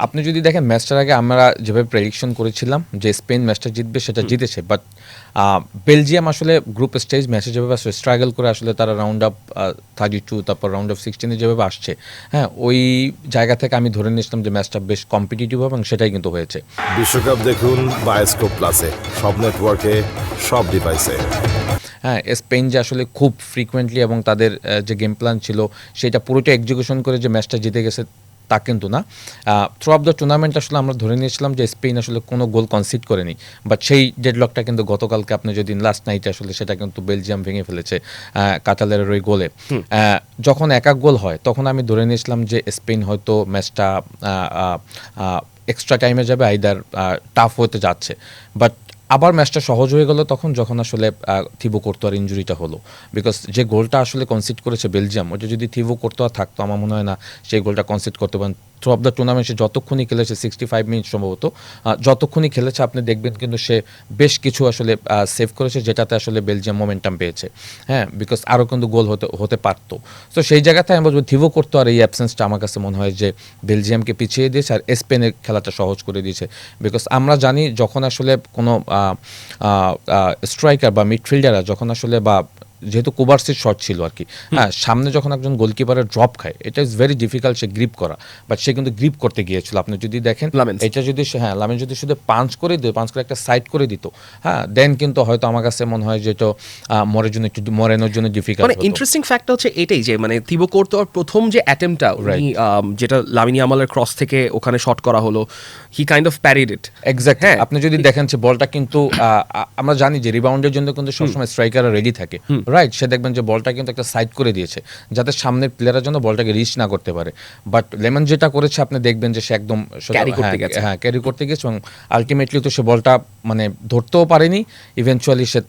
আপনি যদি দেখেন ম্যাচটার আগে আমরা যেভাবে প্রেডিকশন করেছিলাম যে স্পেন ম্যাচটা জিতবে, সেটা জিতেছে। বাট বেলজিয়াম আসলে গ্রুপ স্টেজ ম্যাচে যেভাবে আসলে স্ট্রাগল করে আসলে তারা রাউন্ড অফ 32 তারপর রাউন্ড অফ 16 যেভাবে আসছে, হ্যাঁ, ওই জায়গা থেকে আমি ধরে নিয়েছিলাম যে ম্যাচটা বেশ কম্পিটিটিভ হবে, এবং সেটাই কিন্তু হয়েছে। বিশ্বকাপ দেখুন বায়োস্কোপ প্লাসে, সব নেটওয়ার্কে, সব ডিভাইসে। হ্যাঁ, স্পেন যে আসলে খুব ফ্রিকুয়েন্টলি এবং তাদের যে গেম প্ল্যান ছিল সেটা পুরোটা এক্সিকিউশন করে যে ম্যাচটা জিতে গেছে তা কিন্তু না। থ্রু অফ দ্য টুর্নামেন্ট আসলে আমরা ধরে নিয়েছিলাম যে স্পেন আসলে কোনো গোল কনসিড করেনি, বাট সেই ডেডলকটা কিন্তু গতকালকে আপনি যদি লাস্ট নাইটে আসলে সেটা কিন্তু বেলজিয়াম ভেঙে ফেলেছে কাতালের ওই গোলে। যখন এক গোল হয় তখন আমি ধরে নিয়েছিলাম যে স্পেন হয়তো ম্যাচটা এক্সট্রা টাইমে যাবে, আইদার টাফ হতে যাচ্ছে। বাট আবার ম্যাচটা সহজ হয়ে গেল তখন যখন আসলে থিবো কোর্তোয়ার ইনজুরিটা হলো, বিকজ যে গোলটা আসলে কনসিড করেছে বেলজিয়াম, ওটা যদি থিবো কোর্তোয়া থাকতো আমার মনে হয় না সেই গোলটা কনসিড করতে পারেন। থ্রু অফ দ্য টুর্নামেন্ট সে যতক্ষণই খেলেছে 65 মিনিট সম্ভবত, যতক্ষণই খেলেছে আপনি দেখবেন কিন্তু সে বেশ কিছু আসলে সেভ করেছে, যেটাতে আসলে বেলজিয়াম মোমেন্টাম পেয়েছে। হ্যাঁ, বিকজ আরও কিন্তু গোল হতে পারতো। তো সেই জায়গাতে আমি বলবো থিবো কোর্তোয়ার এই অ্যাবসেন্সটা আমার কাছে মনে হয় যে বেলজিয়ামকে পিছিয়ে দিয়েছে আর স্পেনের খেলাটা সহজ করে দিয়েছে। বিকজ আমরা জানি যখন আসলে কোনো স্ট্রাইকার বা মিডফিল্ডাররা যখন আসলে, বা যেহেতু কোবার্সির শট ছিল আর কি, হ্যাঁ, সামনে যখন একজন গোলকিপারের ড্রপ খায় এটা ইজ ভেরি ডিফিকাল্ট সে গ্রিপ করা, বাট সে কিন্তু গ্রিপ করতে গিয়েছিল। আপনি যদি দেখেন এটা যদি লামেন যদি শুধু পাঞ্চ করে একটা সাইড করে দিত, হ্যাঁ, দেন কিন্তু হয়তো আমার কাছে মনে হয় যে এটা মরেনোর জন্য ডিফিকাল্ট। মানে ইন্টারেস্টিং ফ্যাক্টটা হচ্ছে এটাই যে মানে থিবো কোর্তোয়ার প্রথম যে অ্যাটেম্পটা যেটা লামিন ইয়ামালের ক্রস থেকে ওখানে শট করা হলো, হি কাইন্ড অফ প্যারিড ইট এক্স্যাক্টলি। আপনি যদি দেখেন যে বলটা কিন্তু আমরা জানি যে রিবাউন্ডের জন্য কিন্তু সবসময় স্ট্রাইকাররা রেডি থাকে, রাইট? সে দেখবেন যে বলটা কিন্তু একটা সাইড করে দিয়েছে যাতে সামনের প্লেয়ারের জন্য বলটাকে রিচ না করতে পারে। বাট লেমন যেটা করেছে আপনি দেখবেন যে সে একদম ক্যারি করতে গেছে এবং আলটিমেটলি তো সে বলটা মানে ধরতেও পারেনি। ইভেনচুয়ালি সে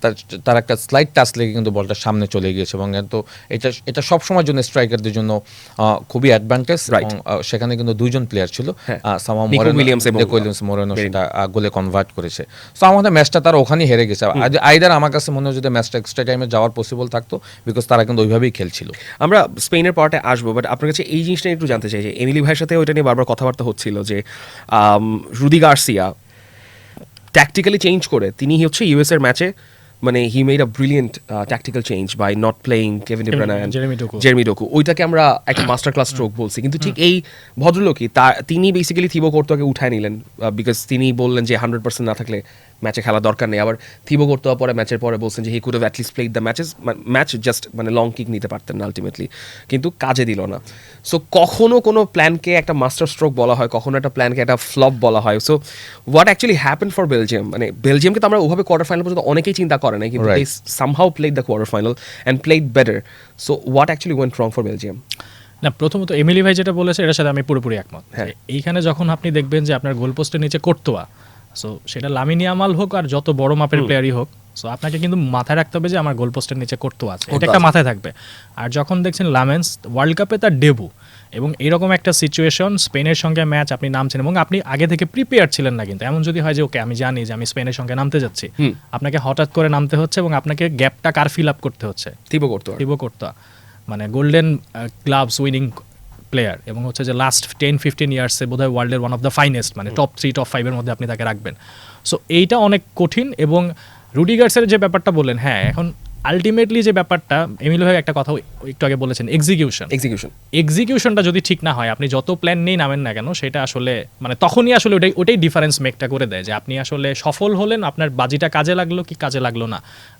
তার একটা স্লাইড টাচ লেগে কিন্তু বলটা সামনে চলে গিয়েছে, এবং তো এটা সবসময়ের জন্য স্ট্রাইকারদের জন্য খুবই অ্যাডভান্টেজ। এবং সেখানে কিন্তু দুইজন প্লেয়ার ছিল, মোরেনো সেটা গোলে কনভার্ট করেছে। সো আমাদের ম্যাচটা তারা ওখানেই হেরে গেছে। আইদার আমার কাছে মনে হয় যদি ম্যাচটা এক্সট্রা টাইমে যাওয়ার পসিবল থাকতো, বিকজ তারা কিন্তু ওইভাবেই খেলছিল। আমরা স্পেনের পার্টে আসবো, বাট আপনার কাছে এই জিনিসটা একটু জানতে চাই যে এমিলি ভাইয়ের সাথে ওইটা নিয়ে বারবার কথাবার্তা হচ্ছিল যে রুদি গার্সিয়া ট্যাকটিক্যালি চেঞ্জ করে তিনি হচ্ছে ইউএস এর ম্যাচে মানে he made a brilliant tactical change by not playing Kevin De Bruyne and Jeremy Doku. ওইটাকে আমরা একটা মাস্টার ক্লাস স্ট্রোক বলছি, কিন্তু ঠিক এই ভদ্রলোকই তিনি বেসিক্যালি থিবো কোর্তোয়াকে উঠায় নিলেন, বিকজ তিনি বললেন যে 100% না থাকলে ম্যাচে খেলা দরকার নেই। আবার থিবো কোর্তোয়া পরে ম্যাচের পরে বলছেন যে he could have at least played the match just মানে লং কিক নিতে পারতেন না আলটিমেটলি, কিন্তু কাজে দিল না। সো কখনো কোনো প্ল্যানকে একটা মাস্টার স্ট্রোক বলা হয়, কখনো একটা প্ল্যানকে একটা ফ্লপ বলা হয়। So what actually happen for Belgium, মানে বেলজিয়ামকে তো আমরা ওভাবে কোয়ার্টার ফাইনাল পর্যন্ত অনেকেই চিন্তা করে নাই, কিন্তু they somehow played the quarter final and played better. So what actually went wrong for Belgium? না, প্রথমত এমিলি ভাই যেটা বলেছে এটার সাথে আমি পুরোপুরি একমত। এইখানে যখন আপনি দেখবেন যে আপনার গোল পোস্টের নিচে কোর্তোয়া, সো সেটা লামিন ইয়ামাল হোক আর যত বড় মাপের প্লেয়ারই হোক, সো আপনাকে কিন্তু মাথায় রাখতে হবে যে আমার গোল পোস্টের নিচে কোর্তোয়া আছে, এটা একটা মাথায় থাকবে। আর যখন দেখছেন লামেন্স ওয়ার্ল্ড কাপে তার ডেবু এবং এরকম একটা সিচুয়েশন, স্পেনের সঙ্গে ম্যাচ আপনি নামছেন এবং আপনি আগে থেকে প্রিপেয়ার ছিলেন না, কিন্তু এমন যদি হয় যে ওকে আমি জানি যে আমি স্পেনের সঙ্গে নামতে যাচ্ছি, আপনাকে হঠাৎ করে নামতে হচ্ছে এবং আপনাকে গ্যাপটা কার ফিল আপ করতে হচ্ছে? থিবো কোর্তোয়া মানে গোল্ডেন গ্লাভস উইনিং প্লেয়ার, এবং হচ্ছে যে লাস্ট 10-15 ইয়ার্সে বোধহয় ওয়ার্ল্ডের ওয়ান অফ দ্য ফাইনেস্ট, মানে টপ 3 টপ 5 এর মধ্যে আপনি তাকে রাখবেন। সো এইটা অনেক কঠিন। এবং রুডিগার্সের যে ব্যাপারটা বললেন, হ্যাঁ, এখন আলটিমেটলি যে ব্যাপারটা এমিল ভাই একটা কথা একটু আগে বলেছেন, এক্সিকিউশনটা যদি ঠিক না হয়, আপনি যত প্ল্যান নিয়ে নামেন না কেন, সেটা আসলে মানে তখনই আসলে ওটাই ডিফারেন্স মেকটা করে দেয় যে আপনি আসলে সফল হলেন, আপনার বাজিটা কাজে লাগলো কি কাজে লাগলো না।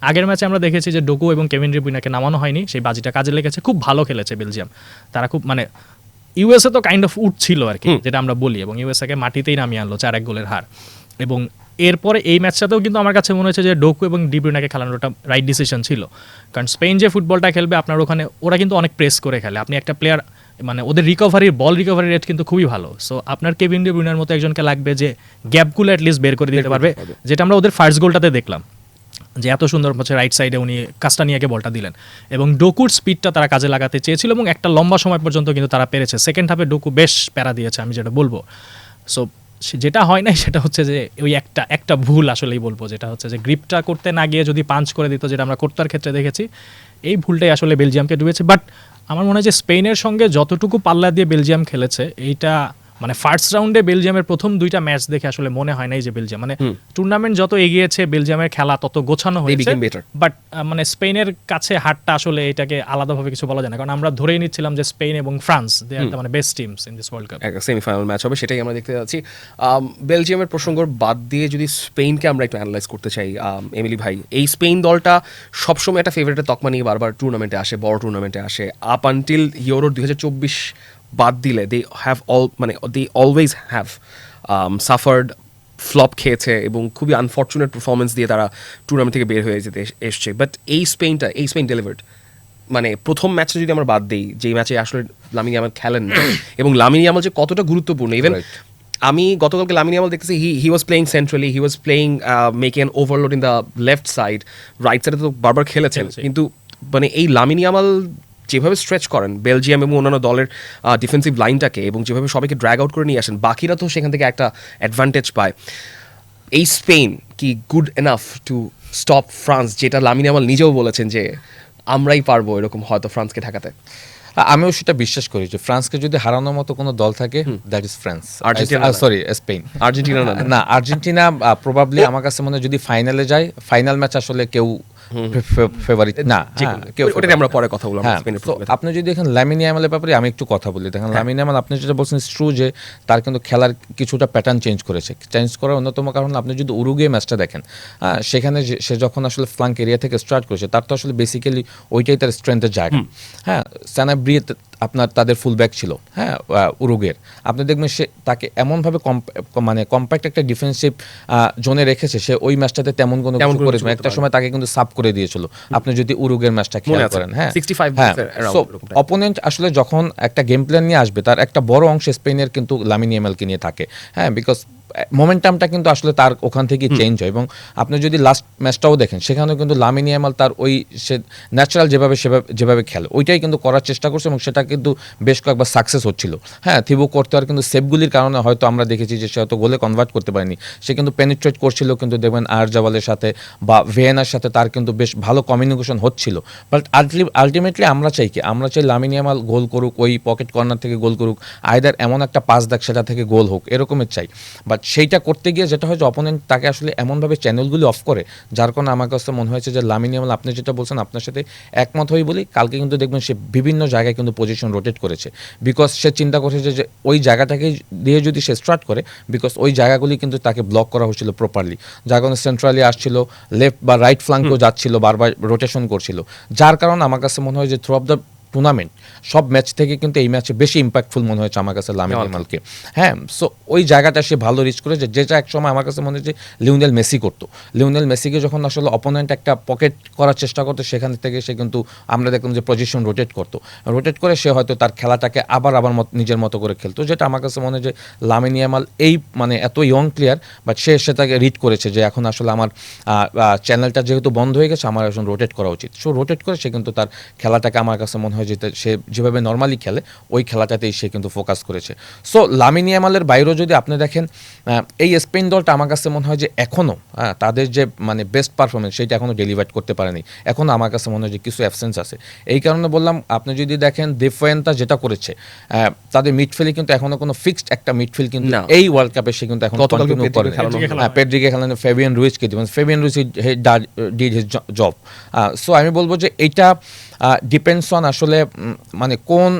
আগের ম্যাচে আমরা দেখেছি যে ডোকু এবং কেভিন ডি ব্রুইনেকে নামানো হয়নি, সেই বাজিটা কাজে লেগেছে, খুব ভালো খেলেছে বেলজিয়াম। তারা খুব মানে ইউএসএ তো কাইন্ড অফ উঠছিল আর কি, যেটা আমরা বলি, এবং ইউএসএকে মাটিতেই নামিয়ে আনলো 4-1 গোলের হার। এবং এরপরে এই ম্যাচটাতেও কিন্তু আমার কাছে মনে হচ্ছে যে ডোকু এবং ডি ব্রুইনেকে খেলানোটা রাইট ডিসিশন ছিল, কারণ স্পেন যে ফুটবলটা খেলবে আপনার ওখানে, ওরা কিন্তু অনেক প্রেস করে খেলে। আপনি একটা প্লেয়ার মানে ওদের বল রিকভারি রেট কিন্তু খুবই ভালো। সো আপনার কেভিন ডি ব্রুইনের মতো একজনকে লাগবে যে গ্যাপগুলো অ্যাটলিস্ট বের করে দিতে পারবে, যেটা আমরা ওদের ফার্স্ট গোলটাতে দেখলাম যে এত সুন্দর হচ্ছে রাইট সাইডে উনি কাস্টানিয়াকে বলটা দিলেন, এবং ডোকুর স্পিডটা তারা কাজে লাগাতে চেয়েছিল এবং একটা লম্বা সময় পর্যন্ত কিন্তু তারা পেরেছে। সেকেন্ড হাফে ডোকু বেশ প্যারা দিয়েছে, আমি যেটা বলবো। সো যেটা হয় নাই সেটা হচ্ছে যে ওই একটা ভুল আসলেই বলবো, যেটা হচ্ছে যে গ্রিপটা করতে না গিয়ে যদি পাঞ্চ করে দিত, যেটা আমরা কোর্তোয়ার ক্ষেত্রে দেখেছি, এই ভুলটাই আসলে বেলজিয়ামকে ডুবেছে। বাট আমার মনে হয় যে স্পেনের সঙ্গে যতটুকু পাল্লা দিয়ে বেলজিয়াম খেলেছে, এইটা মানে ফার্স্ট রাউন্ডে বেলজিয়ামের প্রথম 2টা ম্যাচ দেখে আসলে মনে হয় নাই যে বেলজিয়াম মানে টুর্নামেন্ট যত এগিয়েছে বেলজিয়ামের খেলা তত গোছানো হয়েছে, became better. বাট মানে স্পেনের কাছে হারটা আসলে এটাকে আলাদাভাবে কিছু বলা যায় না, কারণ আমরা ধরেই নিচ্ছিলাম যে স্পেন এবং ফ্রান্স দে আর দ্য মানে best teams in this world cup. একটা সেমিফাইনাল ম্যাচ হবে, সেটাই আমরা দেখতে যাচ্ছি। বেলজিয়ামের প্রসঙ্গ বাদ দিয়ে যদি স্পেনকে আমরা একটু অ্যানালাইজ করতে চাই, এমিলি ভাই, এই স্পেন দলটা সবসময় একটা ফেভারিটের তকমা নিয়ে বারবার টুর্নামেন্টে আসে, বড় টুর্নামেন্টে আসে। আপ আনটিল ইউরো 2024 বাদ দিলে they always have suffered, flop খেয়েছে এবং খুবই আনফর্চুনেট পারফরমেন্স দিয়ে তারা টুর্নামেন্ট থেকে বের হয়ে যেতে এসছে। বাট এই স্পেন ডেলিভার্ড। মানে প্রথম ম্যাচটা যদি আমরা বাদ দিই, যেই ম্যাচে আসলে লামিন ইয়ামাল খেলেন না, এবং লামিন ইয়ামাল যে কতটা গুরুত্বপূর্ণ, ইভেন আমি গতকালকে লামিন ইয়ামাল দেখতেছি he was playing centrally, he was playing making an overload in the left side, right সাইডে তো বারবার খেলেছেন, কিন্তু মানে এই লামিন ইয়ামাল যেভাবে স্ট্রেচ করেন বেলজিয়াম এবং অন্যান্য দলের ডিফেন্সিভ লাইনটাকে, এবং যেভাবে সবাইকে ড্র্যাগ আউট করে নিয়ে আসেন, বাকিরা তো সেখান থেকে একটা অ্যাডভান্টেজ পায়। এই স্পেন কি good enough to stop France, যেটা লামিন ইয়ামাল নিজেও বলেছেন যে আমরাই পারবো এরকম হয়তো ফ্রান্সকে ঠেকাতে? আমিও সেটা বিশ্বাস করি যে ফ্রান্সকে যদি হারানোর মতো কোনো দল থাকে দ্যাট ইজ ফ্রান্স, আর্জেন্টিনা না। সরি স্পেন, আর্জেন্টিনা না আর্জেন্টিনা প্রবাবলি আমার কাছে মনে হয় যদি ফাইনালে যায়, ফাইনাল ম্যাচ আসলে কেউ ফেভারিট না, কেউ ওটাতে আমরা পরে কথা বলবো। হ্যাঁ, তো আপনি যদি এখন লামিন ইয়ামালের ব্যাপারে আমি একটু কথা বলি, দেখেন লামিন ইয়ামাল আপনি যেটা বলছেন ট্রু যে তার কিন্তু খেলার কিছুটা প্যাটার্ন চেঞ্জ করার অন্যতম কারণ আপনি যদি উরুগুয়ে ম্যাচটা দেখেন, সেখানে সে যখন আসলে ফ্লাঙ্ক এরিয়া থেকে স্টার্ট করেছে, তার তো আসলে বেসিক্যালি ওইটাই তার স্ট্রেংথের জায়গা। হ্যাঁ, সানাব্রি আপনার তাদের ফুল ব্যাক ছিল, হ্যাঁ, উরুগুয়ের। আপনি দেখবেন সে তাকে এমনভাবে মানে কম্প্যাক্ট একটা ডিফেন্সিভ জোনে রেখেছে, সে ওই ম্যাচটাতে তেমন কোনো কিছু করেছে না। একটা সময় তাকে কিন্তু সাব করে দিয়েছিল, আপনি যদি উরুগুয়ের ম্যাচটা খেয়াল করেন। হ্যাঁ, 65 হ্যাঁ, around সো এরকম অপোনেন্ট আসলে যখন একটা গেম প্ল্যান নিয়ে আসবে, তার একটা বড় অংশ স্পেনের কিন্তু লামিন ইয়ামালকে নিয়ে থাকে। হ্যাঁ, বিকজ মোমেন্টামটা কিন্তু আসলে তার ওখান থেকে চেঞ্জ হয়, এবং আপনি যদি লাস্ট ম্যাচটাও দেখেন, সেখানেও কিন্তু লামিন ইয়ামাল তার ওই সে ন্যাচারাল যেভাবে খেলে ওইটাই কিন্তু করার চেষ্টা করছে, এবং সেটা কিন্তু বেশ কয়েকবার সাকসেস হচ্ছিল। হ্যাঁ, থিবো করতে আর কিন্তু সেভগুলির কারণে হয়তো আমরা দেখেছি যে সে হয়তো গোলে কনভার্ট করতে পারেনি, সে কিন্তু পেনিট্রেট করছিল, কিন্তু দেখবেন আয়ারজাবালের সাথে বা ভিয়েনার সাথে তার কিন্তু বেশ ভালো কমিউনিকেশন হচ্ছিল। বাট আলটিমেটলি আমরা চাই লামিন ইয়ামাল গোল করুক, ওই পকেট কর্নার থেকে গোল করুক, আইদার এমন একটা পাস দেখ সেটা থেকে গোল হোক, এরকমের চাই। বাট সেইটা করতে গিয়ে যেটা হয় যে অপোনেন্ট তাকে আসলে এমনভাবে চ্যানেলগুলি অফ করে, যার কারণে আমার কাছে মনে হয়েছে যে লামিন ইয়ামাল, আপনি যেটা বলছেন আপনার সাথে একমত হই বলি, কালকে কিন্তু দেখবেন সে বিভিন্ন জায়গায় কিন্তু পজিশন রোটেট করেছে, বিকজ সে চিন্তা করছে যে ওই জায়গাটাকে দিয়ে যদি সে স্টার্ট করে, বিকজ ওই জায়গাগুলি কিন্তু তাকে ব্লক করা হচ্ছিল প্রপারলি, যার কারণে সেন্ট্রালি আসছিল, লেফট বা রাইট ফ্লাঙ্কেও যাচ্ছিল, বারবার রোটেশন করছিল, যার কারণে আমার কাছে মনে হয় যে থ্রু অফ দ্য টুর্নামেন্ট সব ম্যাচ থেকে কিন্তু এই ম্যাচে বেশি ইম্প্যাক্টফুল মনে হয়েছে আমার কাছে লামিন ইয়ামালকে। হ্যাঁ, সো ওই জায়গাটা সে ভালো রিচ করেছে, যেটা এক সময় আমার কাছে মনে হচ্ছে লিওনেল মেসি করতো। লিওনেল মেসিকে যখন আসলে অপোনেন্ট একটা পকেট করার চেষ্টা করতো, সেখান থেকে সে কিন্তু আমরা দেখলাম যে পজিশন রোটেট করে সে হয়তো তার খেলাটাকে আবার নিজের মতো করে খেলতো, যেটা আমার কাছে মনে হয় যে লামিন ইয়ামাল এই মানে এত ইয়ং প্লেয়ার, বাট সে সেটাকে রিড করেছে যে এখন আসলে আমার চ্যানেলটা যেহেতু বন্ধ হয়ে গেছে, আমার এখন রোটেট করা উচিত। সো রোটেট করে সে কিন্তু তার খেলাটাকে আমার কাছে মনে হয় যে সে যেভাবে নর্মালি খেলে ওই খেলাটাতেই সে কিন্তু ফোকাস করেছে। সো লামিন ইয়ামালের বাইরেও যদি আপনি দেখেন, এই স্পেন দলটা আমার কাছে মনে হয় যে এখনও তাদের যে মানে বেস্ট পারফরমেন্স সেটা এখনও ডেলিভার করতে পারেনি, এখনও আমার কাছে মনে হয় যে কিছু অ্যাবসেন্স আছে। এই কারণে বললাম, আপনি যদি দেখেন দেফোয়েন্তা যেটা করেছে, তাদের মিডফিল্ডে কিন্তু এখনও কোনো ফিক্সড একটা মিডফিল্ড কিন্তু এই ওয়ার্ল্ড কাপে সে কিন্তু এখন কন্টিনিউ করে। পেড্রিকে খেলানো, ফেবিয়ান রুইজকে দিবেন, Fabian Ruiz did his job. So আমি বলবো যে এইটা ডিপেন্ডস অন আসলে মানে কোন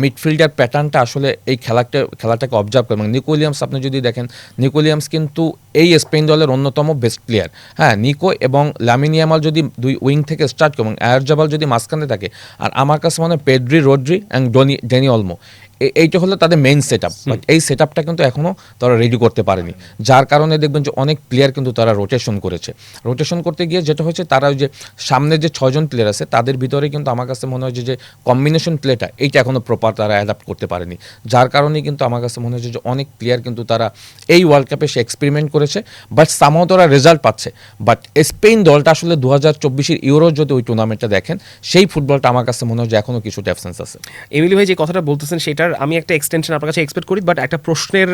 মিডফিল্ডার প্যাটার্নটা আসলে এই খেলাটাকে অবজার্ভ করে। মানে নিকো উইলিয়ামস আপনি যদি দেখেন, নিকো উইলিয়ামস কিন্তু এই স্পেন দলের অন্যতম বেস্ট প্লেয়ার। হ্যাঁ, নিকো এবং লামিন ইয়ামাল যদি দুই উইং থেকে স্টার্ট করে এবং আয়ারজাবাল যদি মাঝখানে থাকে, আর আমার কাছে মনে হয় পেড্রি, রোড্রি অ্যান্ড ড্যানি অলমো, এইটা হলো তাদের মেইন সেট আপ। বাট এই সেট আপটা কিন্তু এখনও তারা রেডি করতে পারেনি, যার কারণে দেখবেন যে অনেক প্লেয়ার কিন্তু তারা রোটেশন করতে গিয়ে যেটা হয়েছে, তারা ওই যে সামনে যে 6 জন প্লেয়ার আছে তাদের ভিতরে কিন্তু আমার কাছে মনে হয় যে কম্বিনেশন প্লেটা এইটা এখনও প্রপার তারা অ্যাডাপ্ট করতে পারেনি, যার কারণে কিন্তু আমার কাছে মনে হচ্ছে যে অনেক প্লেয়ার কিন্তু তারা এই ওয়ার্ল্ড কাপে সে এক্সপেরিমেন্ট করেছে, বাট সামহাও তারা রেজাল্ট পাচ্ছে। বাট স্পেন দলটা আসলে 2024 ইউরো যদি ওই টুর্নামেন্টটা দেখেন, সেই ফুটবলটা আমার কাছে মনে হয় যে এখনও কিছুটা অ্যাবসেন্স আছে। এমিলি ভাই যে কথাটা বলতেছেন সেটার এটার আমি একটা এক্সটেনশন আপনার কাছে এক্সপেক্ট করি, বাট একটা প্রশ্নের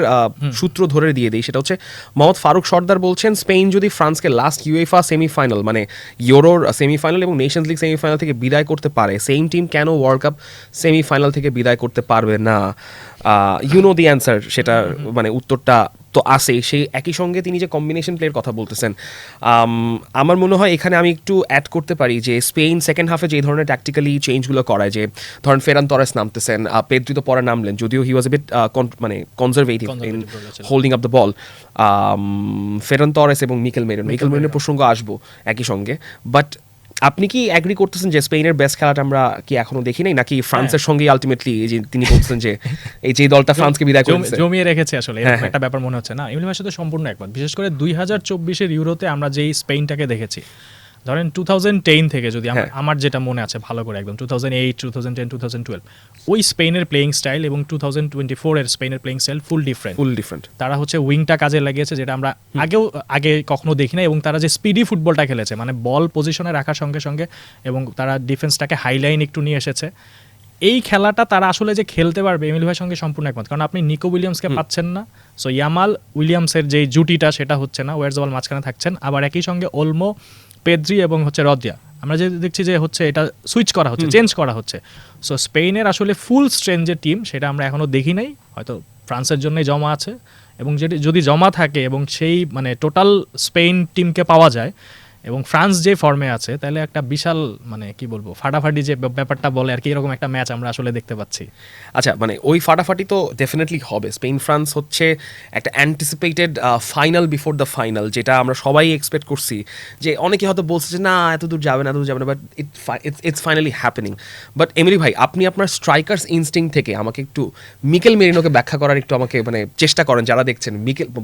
সূত্র ধরে দিয়ে দিই। সেটা হচ্ছে মোহাম্মদ ফারুক সর্দার বলছেন, স্পেন যদি ফ্রান্সকে লাস্ট ইউএফা সেমিফাইনাল মানে ইউরোর সেমিফাইনাল এবং নেশনস লিগ সেমিফাইনাল থেকে বিদায় করতে পারে, সেম টিম কেন ওয়ার্ল্ড কাপ সেমিফাইনাল থেকে বিদায় করতে পারবে না? ইউ নো দি অ্যান্সার, সেটা মানে উত্তরটা তো আসেই। সেই একই সঙ্গে তিনি যে কম্বিনেশন প্লের কথা বলতেছেন, আমার মনে হয় এখানে আমি একটু অ্যাড করতে পারি যে স্পেন সেকেন্ড হাফে যে ধরনের ট্যাকটিক্যালি চেঞ্জগুলো করায়, যে ধরেন ফেরান তরেস নামতেছেন, পেদ্রি তো পরে নামলেন, যদিও হি ওয়াজ এ বিট মানে conservative in holding up the ball. Ferran Torres এবং মিকেল মেরিনোর প্রসঙ্গ আসবো একই সঙ্গে, বাট আপনি কি অ্যাগ্রি করতেছেন যে স্পেনের বেস্ট খেলাটা আমরা কি এখনো দেখি নাই, নাকি ফ্রান্সের সঙ্গে আলটিমেটলি যে তিনি বলছেন যে এই যে দলটা ফ্রান্সকে বিদায় করেছে জমিয়ে রেখেছে আসলে এরকম একটা ব্যাপার মনে হচ্ছে না? এমনি ভাষাতে সম্পূর্ণ একমত। বিশেষ করে 2024-এর ইউরোতে আমরা যেই স্পেনটাকে দেখেছি, ধরেন 2010 থেকে যদি আমার যেটা মনে আছে ভালো করে একদম 2008, 2010, 2012 ওই স্পেনের প্লেইং স্টাইল এবং 2024-এর স্পেনের প্লেইং স্টাইল ফুল ডিফারেন্ট। তারা হচ্ছে উইংটা কাজে লাগিয়েছে, যেটা আমরা আগে কখনো দেখি না, এবং তারা যে স্পিডি ফুটবলটা খেলেছে, মানে বল পজিশনে রাখার সঙ্গে সঙ্গে এবং তারা ডিফেন্সটাকে হাইলাইন একটু নিয়ে এসেছে, এই খেলাটা তারা আসলে যে খেলতে পারবে এমিলি ভাইয়ের সঙ্গে সম্পূর্ণ একমত। কারণ আপনি নিকো উইলিয়ামসকে পাচ্ছেন না, সো ইয়ামাল উইলিয়ামসের যে জুটিটা সেটা হচ্ছে না, ওয়ারজবাল মাঝখানে থাকছেন, আবার একই সঙ্গে ওলমো, পেদ্রি এবং হচ্ছে রদ্রিয়া, আমরা যে দেখছি যে হচ্ছে এটা সুইচ করা হচ্ছে, চেঞ্জ করা হচ্ছে। সো স্পেনের আসলে ফুল স্ট্রেংথ যে টিম সেটা আমরা এখনও দেখি নাই, হয়তো ফ্রান্সের জন্যই জমা আছে, এবং যদি জমা থাকে এবং সেই মানে টোটাল স্পেন টিমকে পাওয়া যায় এবং ফ্রান্স যে ফর্মে আছে, তাহলে একটা বিশাল মানে কি বলবো ফাটাফাটি যে ব্যাপারটা বলে আর কি, এরকম একটা ম্যাচ আমরা আসলে দেখতে পাচ্ছি। আচ্ছা, মানে ওই ফাটাফাটি তো ডেফিনেটলি হবে। স্পেন ফ্রান্স হচ্ছে একটা anticipated final before the final, যেটা আমরা সবাই এক্সপেক্ট করছি। যে অনেকে হয়তো বলছে যে না এত দূর যাবে না, but it's finally happening. But Emily ভাই, আপনি আপনার স্ট্রাইকার্স ইনস্টিং থেকে আমাকে একটু মিকেল মেরিনোকে ব্যাখ্যা করার একটু আমাকে মানে চেষ্টা করেন, যারা দেখছেন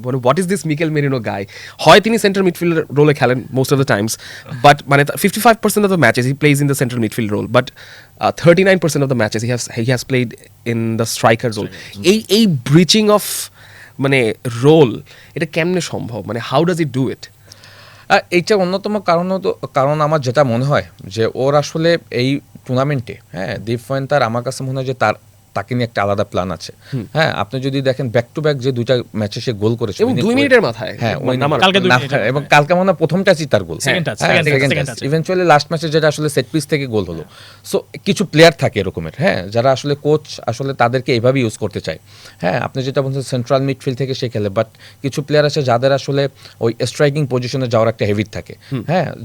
মানে what is this Mikel Merino guy. হয় তিনি সেন্টার মিডফিল্ড রোলে খেলেন most of the times, but 55% of the matches he plays in the central midfield role, but 39% of the matches he has played in the striker role. এই ব্রিচিং of মানে role, এটা কেমনে সম্ভব, মানে how does it do it? এইটা অন্যতম কারণ আমার যেটা মনে হয় যে ওর আসলে এই টুর্নামেন্টে দীপ ফয়েন্তার আমার কাছে মনে হয় যে তাকে নিয়ে একটা আলাদা প্ল্যান আছে। হ্যাঁ, আপনি যদি দেখেন ব্যাক টু ব্যাক যে দুইটা ম্যাচে সে গোল করেছে এবং 2 মিনিটের মাথায়, হ্যাঁ এবং কালকে মনে হয় প্রথম টাচই তার গোল, ইভেন্চুয়ালি লাস্ট ম্যাচে যেটা আসলে সেট পিস থেকে গোল হলো। সো কিছু প্লেয়ার থাকে এরকমের, যারা আসলে কোচ আসলে তাদেরকে এইভাবে ইউজ করতে চায়। হ্যাঁ, আপনি যেটা বলছেন সেন্ট্রাল মিডফিল্ড থেকে সে খেলে, বাট কিছু প্লেয়ার আছে যাদের আসলে ওই স্ট্রাইকিং পজিশনে যাওয়ার একটা হেবিট থাকে,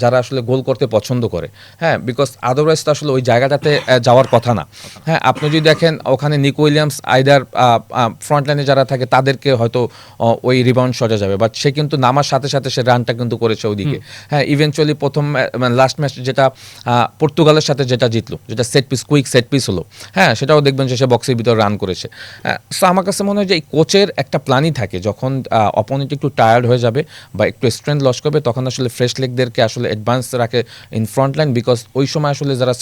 যারা আসলে গোল করতে পছন্দ করে, বিকজ আদারওয়াইজ তো আসলে ওই জায়গাটাতে যাওয়ার কথা না। আপনি যদি দেখেন ওখানে নিকো উইলিয়ামস আইদার ফ্রন্ট লাইনে যারা থাকে তাদেরকে হয়তো ওই রিবাউন্ড শটে যাবে, বাট সে কিন্তু নামার সাথে সাথে সে রানটা কিন্তু করেছে ওইদিকে। ইভেনচুয়ালি প্রথম লাস্ট ম্যাচ যেটা পর্তুগালের সাথে যেটা জিতলো, যেটা কুইক সেট পিস হলো, সেটাও দেখবেন যে সে বক্সের ভিতরে রান করেছে। সো আমার কাছে মনে হয় যে এই কোচের একটা প্ল্যানই থাকে, যখন অপোনেন্ট একটু টায়ার্ড হয়ে যাবে বা একটু স্ট্রেংথ লস করবে, তখন আসলে ফ্রেশ লেগদেরকে আসলে অ্যাডভান্স রাখে ইন ফ্রন্ট লাইন, বিকজ ওই সময় আসলে যারা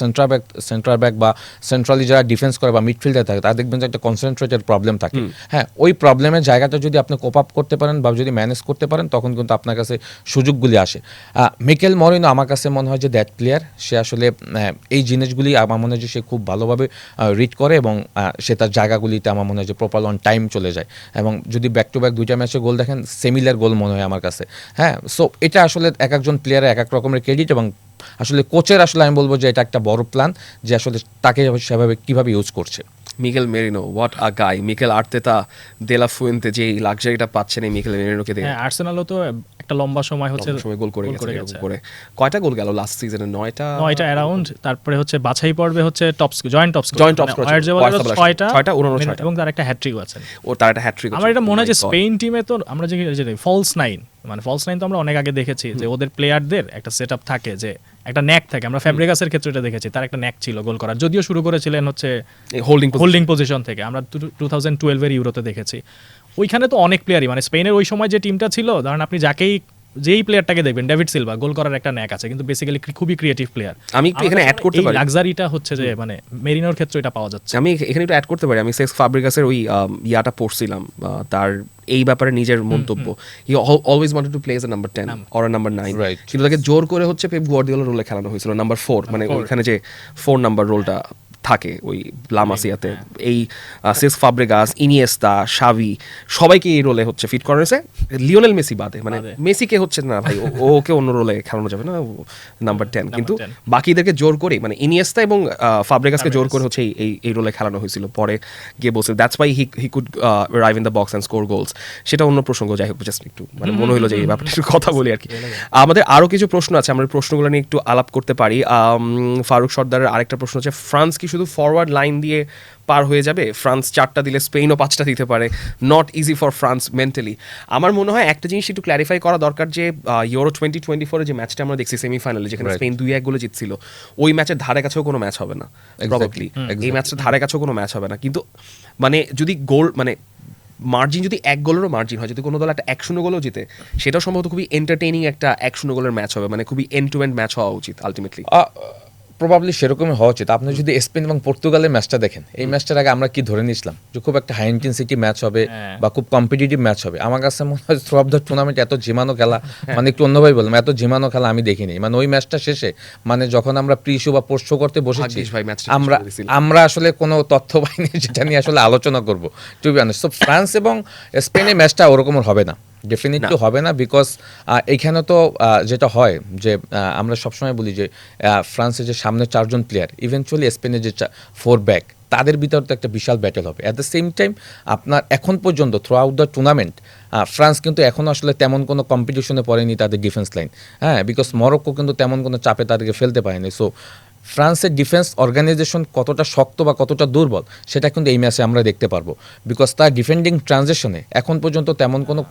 সেন্ট্রাল ব্যাক বা সেন্ট্রালি যারা ডিফেন্স করে বা মিডফিল্ডে থাকে, তারা দেখবেন যে একটা কনসেন্ট্রেটেড প্রবলেম থাকে। ওই প্রবলেমের জায়গাটা যদি আপনি কোপ আপ করতে পারেন বা যদি ম্যানেজ করতে পারেন, তখন কিন্তু আপনার কাছে সুযোগগুলি আসে। মিকেল মরিনো আমার কাছে মনে হয় যে দ্যাট প্লেয়ার, সে আসলে এই জিনিসগুলি আমার মনে হয় যে সে খুব ভালোভাবে রিড করে এবং সে তার জায়গাগুলিতে আমার মনে হয় যে প্রপার অন টাইম চলে যায়, এবং যদি ব্যাক টু ব্যাক দুইটা ম্যাচে গোল দেখেন, সিমিলার গোল মনে হয় আমার কাছে। সো এটা আসলে এক একজন প্লেয়ারের এক এক রকমের ক্রেডিট, এবং আসলে কোচের আসলে আমি বলবো যে এটা একটা বড় প্ল্যান, যে আসলে তাকে সেভাবে কীভাবে ইউজ করছে। Mikel Merino, what a guy. Mikel Arteta, de la Fuente যে লাক্সারিটা পাচ্ছেন এই মিকেল মেরিনোকে দিয়ে। আর্সেনালও তো একটা লম্বা সময় হচ্ছে গোল করে গেছে। কয়টা গোল গেল লাস্ট সিজনে? 9টা অ্যারাউন্ড। তারপরে হচ্ছে বাছাই পর্বে হচ্ছে জয়েন্ট টপ স্কোর 6টা এবং তার একটা হ্যাট্রিকও আছে। তার একটা হ্যাট্রিক। আমার এটা মনে হয় যে স্পেন টিমে তো আমরা যে ফলস নাইন তো আমরা অনেক আগে দেখেছি যে ওদের প্লেয়ারদের একটা সেটআপ থাকে, যে একটা ন্যাক থাকে। আমরা ফ্যাব্রিগাসের ক্ষেত্রে এটা দেখেছি, তার একটা ন্যাক ছিল গোল করার, যদিও শুরু করেছিলেন হচ্ছে হোল্ডিং পজিশন থেকে। আমরা 2012-এর ইউরোতে দেখেছি, ওইখানে তো অনেক প্লেয়ারই মানে স্পেনের ওই সময় যে টিমটা ছিল, ধরেন আপনি যেই প্লেয়ারটাকে দেখবেন, ডেভিড সিলভা গোল করার একটা ন্যাক আছে, কিন্তু বেসিক্যালি খুবই ক্রিয়েটিভ প্লেয়ার। আমি একটু এখানে অ্যাড করতে পারি, লাক্সারিটা হচ্ছে যে মানে মেরিনোর ক্ষেত্রে এটা পাওয়া যাচ্ছে। আমি এখানে একটু অ্যাড করতে পারি। আমি সেক্স ফ্যাব্রিগাসের ওই ইয়াটা পড়ছিলাম, তার এই ব্যাপারে নিজের মন্তব্য, he always wanted to play as a number 10 or a number 9, কিন্তু তাকে জোর করে হচ্ছে পেপ গুয়ার্দিওলার রোলে খেলানো হয়েছিল নাম্বার 4, মানে ওখানে যে 4 নাম্বার রোলটা থাকে ওই লা মাসিয়াতে। এই সেস্ক ফাব্রেগাস, ইনিয়েস্তা, শাভি সবাইকে এই রোলে হচ্ছে ফিট করা হয়েছে, লিওনেল মেসি বাদে। মানে মেসিকে হচ্ছে না ভাই, ওকে অন্য রোলে খেলানো যাবে না, নাম্বার 10, কিন্তু 10 বাকিদেরকে জোর করে মানে ইনিয়েস্তা এবং ফাব্রেগাসকে জোর করে হচ্ছে এই রোলে খেলানো হয়েছিল। পরে গিয়ে বলছে that's why he could রাইভ in the box and score goals. সেটা অন্য প্রসঙ্গ, যাই হোক জাস্ট একটু মানে মনে হলো যে এই ব্যাপারটা একটু কথা বলি আর কি। আমাদের আরও কিছু প্রশ্ন আছে, আমরা প্রশ্নগুলো নিয়ে একটু আলাপ করতে পারি। ফারুক সর্দারের আরেকটা প্রশ্ন হচ্ছে, ফ্রান্স কি শুধু ফরওয়ার্ড লাইন দিয়ে পার হয়ে যাবে? ফ্রান্স 4টা দিলে স্পেনও 5টা দিতে পারে, not easy for France mentally. আমার মনে হয় একটা জিনিস একটু ক্ল্যারিফাই করা দরকার যে ইউরো 2024 যে ম্যাচটা আমরা দেখছি সেমিফাইনালে, যেখানে Right. স্পেন 2-1 গোলে জিতছিল, ওই ম্যাচের ধারে কাছেও কোনো ম্যাচ হবে না প্রবাবলি। এই ম্যাচটা ধারে কাছেও কোনো ম্যাচ হবে না, কিন্তু মানে যদি গোল মানে মার্জিন যদি 1 গোলেরও মার্জিন হয়, যদি কোনো দল একটা 1-0 গোলও জিতে, সেটাও সম্ভবত খুবই এন্টারটেইনিং একটা 1-0 গোলের ম্যাচ হবে, মানে খুবই এন্ড টু এন্ড ম্যাচ হওয়া উচিত আলটিমেটলি। প্রবাবলি সেরকমই হওয়া উচিত। আপনি যদি স্পেন এবং পর্তুগালের ম্যাচটা দেখেন, এই ম্যাচটার আগে আমরা কি ধরে নিয়েছিলাম যে খুব একটা হাই ইন্টেন্সিটি ম্যাচ হবে বা খুব কম্পিটিটিভ ম্যাচ হবে। আমার কাছে মনে হয় থ্রু অফ দ্য টুর্নামেন্ট এত ঝিমানো খেলা, মানে একটু অন্যভাবে বললাম, এত ঝিমানো খেলা আমি দেখিনি। মানে ওই ম্যাচটা শেষে মানে যখন আমরা প্রি শো বা পোস্ট শো করতে বসেছি, ভাগ্যিস ভাই ম্যাচটা আমরা শেষ করে দিছিল। আমরা আসলে কোনো তথ্য পাইনি যেটা নিয়ে আসলে আলোচনা করবো, to be honest. So France এবং স্পেনের ম্যাচটা ওরকম হবে না, ডেফিনেটলি হবে না, বিকজ এইখানে তো যেটা হয় যে আমরা সবসময় বলি যে ফ্রান্সের যে সামনে 4জন প্লেয়ার, ইভেনচুয়ালি স্পেনের যে 4 ব্যাক, তাদের ভিতরে তো একটা বিশাল ব্যাটেল হবে। অ্যাট দ্য সেম টাইম আপনার এখন পর্যন্ত through out the tournament France কিন্তু এখনও আসলে তেমন কোনো কম্পিটিশনে পড়েনি তাদের ডিফেন্স লাইন, হ্যাঁ, বিকজ মরক্কো কিন্তু তেমন কোনো চাপে তাদেরকে ফেলতে পারেনি। সো ফ্রান্সের ডিফেন্স অর্গানাইজেশন কতটা শক্ত বা কতটা দুর্বল সেটা কিন্তু এই ম্যাচে আমরা দেখতে পারবো, বিকজ তার ডিফেন্ডিং ট্রানজিশনে এখন পর্যন্ত তেমন কোনো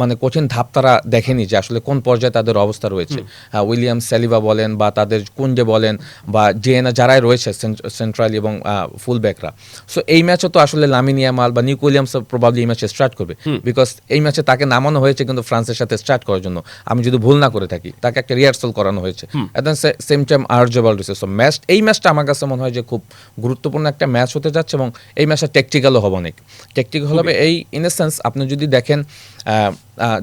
মানে কঠিন ধাপ তারা দেখেনি যে আসলে কোন পর্যায়ে তাদের অবস্থা রয়েছে। উইলিয়াম সালিবা বলেন বা তাদের কুঞ্জে বলেন বা জেনা যারাই রয়েছে সেন্ট্রালি এবং ফুল ব্যাকরা। সো এই ম্যাচে তো আসলে লামিন ইয়ামাল বা নিক উইলিয়ামস প্রবাবলি এই ম্যাচে স্টার্ট করবে, বিকজ এই ম্যাচে তাকে নামানো হয়েছে কিন্তু ফ্রান্সের সাথে স্টার্ট করার জন্য, আমি যদি ভুল না করে থাকি, তাকে একটা রিহার্সাল করানো হয়েছে। অ্যাট দ্য সেম টাইম আর্জেবাল রয়েছে। সো এই ম্যাচটা আমার কাছে মনে হয় যে খুব গুরুত্বপূর্ণ একটা ম্যাচ হতে যাচ্ছে, এবং এই ম্যাচটা টেকটিক্যালও হবে অনেক। টেকটিক্যাল হবে এই ইন এ সেন্স, আপনি যদি দেখেন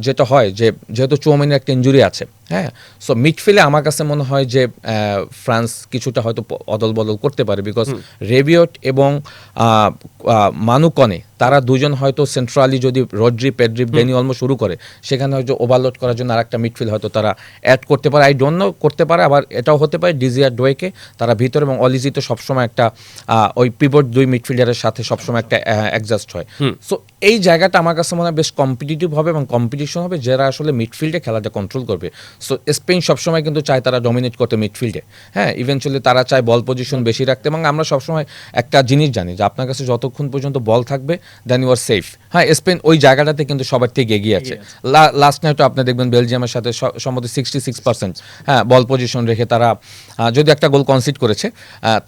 যেটা হয় যে যেহেতু চৌমিনের একটা ইনজুরি আছে, হ্যাঁ, সো মিডফিল্ডে আমার কাছে মনে হয় যে ফ্রান্স কিছুটা হয়তো অদল বদল করতে পারে, বিকজ রেবিয়ট এবং মানু কনে তারা দুজন হয়তো সেন্ট্রালি যদি রড্রি, পেড্রি, ডেনি অলমো শুরু করে, সেখানে হয়তো ওভারলোড করার জন্য আরেকটা মিডফিল্ড হয়তো তারা অ্যাড করতে পারে। আই ডোন্ট নো, করতে পারে। আবার এটাও হতে পারে ডিজিয়ার ডোয়েকে তারা ভিতরে, এবং অলিজি তো সবসময় একটা ওই পিভট 2 মিডফিল্ডারের সাথে সবসময় একটা অ্যাডজাস্ট হয়। সো এই জায়গাটা আমার কাছে মনে হয় বেশ কম্পিটিটিভ হবে এবং কম্পিটিশন হবে, যারা আসলে মিডফিল্ডে খেলাটা কন্ট্রোল করবে। সো স্পেন সবসময় কিন্তু চায় তারা ডমিনেট করতে মিডফিল্ডে, হ্যাঁ, ইভেনচুয়ালি তারা চায় বল পজিশন বেশি রাখতে, এবং আমরা সবসময় একটা জিনিস জানি যে আপনার কাছে যতক্ষণ পর্যন্ত বল থাকবে দেন ইউ আর সেফ। হ্যাঁ, স্পেন ওই জায়গাটাতে কিন্তু সবার থেকে এগিয়ে আছে। লাস্ট নাইটও আপনি দেখবেন বেলজিয়ামের সাথে সম্ভবত 66% হ্যাঁ বল পজিশন রেখে তারা যদি একটা গোল কনসিড করেছে,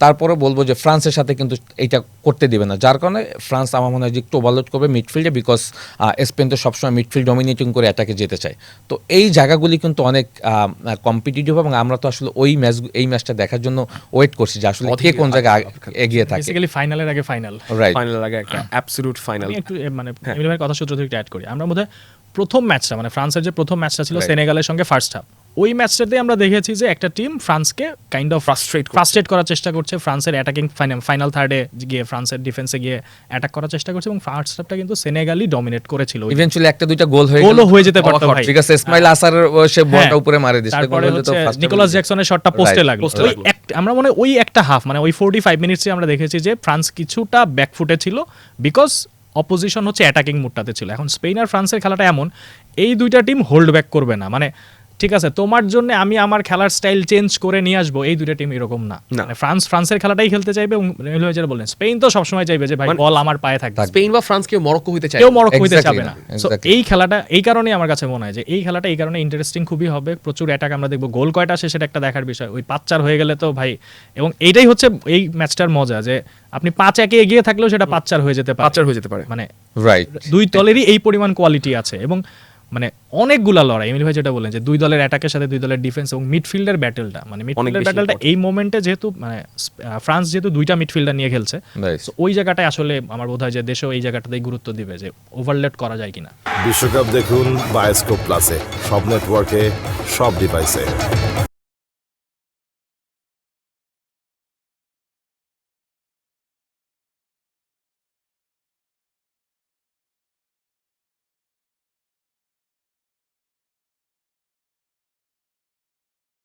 তারপরে বলবো যে ফ্রান্সের সাথে কিন্তু এইটা করতে দিবে না, যার কারণে ফ্রান্স আমার মনে হয় যে একটু ওভারলোড করবে মিডফিল্ডে, বিকজ স্পেন তো সবসময় মিডফিল্ড ডমিনেটিং করে অ্যাটাকে যেতে চায়। তো এই জায়গাগুলি কিন্তু অনেক কম্পিটিটিভ, এবং আমরা তো আসলে এই ম্যাচটা দেখার জন্য ওয়েট করছি যে আসলে কে কোন জায়গায় এগিয়ে থাকে। বেসিক্যালি ফাইনালের আগে ফাইনাল, রাইট, ফাইনালের আগে একটা অ্যাবসলিউট ফাইনাল। আমি একটু মানে এমিলি ভাইয়ের কথা সূত্র থেকে অ্যাড করি, আমরা বোধহয় প্রথম ম্যাচটা মানে ফ্রান্সের যে প্রথম ম্যাচটা ছিল সেনেগালের সঙ্গে ফার্স্ট হাফ, ওই ম্যাচটাতে আমরা দেখেছি যে একটা টিম ফ্রান্সকে কাইন্ড অফ ফ্রাস্ট্রেট করার চেষ্টা করছে, ফ্রান্সের অ্যাটাকিং ফাইনাল থার্ডে গিয়ে ফ্রান্সের ডিফেন্সে গিয়ে অ্যাটাক করার চেষ্টা করছে, এবং ফার্স্ট হাফটা কিন্তু সেনেগালই ডমিনেট করেছিল। ইভেন্চুয়ালি একটা দুইটা গোল হয়ে যেতে পারতো ভাই, ঠিক আছে, ইসমাইল আসার সে বলটা উপরে মারে দিয়েছে, তারপরে হচ্ছে নিকোলাস জ্যাকসনের শটটা পোস্টে লাগলো। আমরা মনে হয় ওই একটা হাফ মানে ওই 45 মিনিটসে আমরা দেখেছি যে ফ্রান্স কিছুটা ব্যাকফুটে ছিল, বিকজ অপোজিশন হচ্ছে অ্যাটাকিং মুডটাতে ছিল। এখন স্পেন আর ফ্রান্সের খেলাটা এমন, এই দুইটা টিম হোল্ড ব্যাক করবে না, মানে ঠিক আছে তোমার জন্য আমি আমার খেলার স্টাইল চেঞ্জ করে নিয়ে আসবো, এই দুইটা টিম এরকম না। মানে ফ্রান্সের খেলাটাই খেলতে চাইবে, এবং যেটা বললেন স্পেন তো সবসময় চাইবে যে ভাই বল আমার পায়ে থাকবে। স্পেন বা ফ্রান্স কেউ মরক্কো হইতে চায়, কেউ মরক্কো হইতে চাবে না। সো এই খেলাটা এই কারণেই আমার কাছে মনে হয় যে এই খেলাটা এই কারণে ইন্টারেস্টিং খুবই হবে, প্রচুর অ্যাটাক আমরা দেখবো, গোল কয়টা আসে সেটা একটা দেখার বিষয়। ওই 5-4 হয়ে গেলে তো ভাই, এবং এইটাই হচ্ছে এই ম্যাচটার মজা যে আপনি 5-1 এগিয়ে থাকলেও সেটা 5-4 হয়ে যেতে পারে, 5-4 হয়ে যেতে পারে। মানে রাইট, দুই দলেরই এই পরিমাণ কোয়ালিটি আছে, এবং মানে অনেকগুলা লড়াই। এমিলি ভাই যেটা বললেন যে দুই দলের অ্যাটাকের সাথে দুই দলের ডিফেন্স এবং মিডফিল্ডের ব্যাটেলটা, মানে মিডফিল্ডের ব্যাটেলটা এই মোমেন্টে যেহেতু মানে ফ্রান্স যেহেতু দুইটা মিডফিল্ডার নিয়ে খেলছে, ওই জায়গাটায় আসলে আমার বোধ হয় যে দেশও এই জায়গাটাতেই গুরুত্ব দিবে যে ওভারলেট করা যায় কিনা। বিশ্বকাপ দেখুন বায়োস্কোপ প্লাসে, সব নেটওয়ার্কে, সব ডিভাইসে।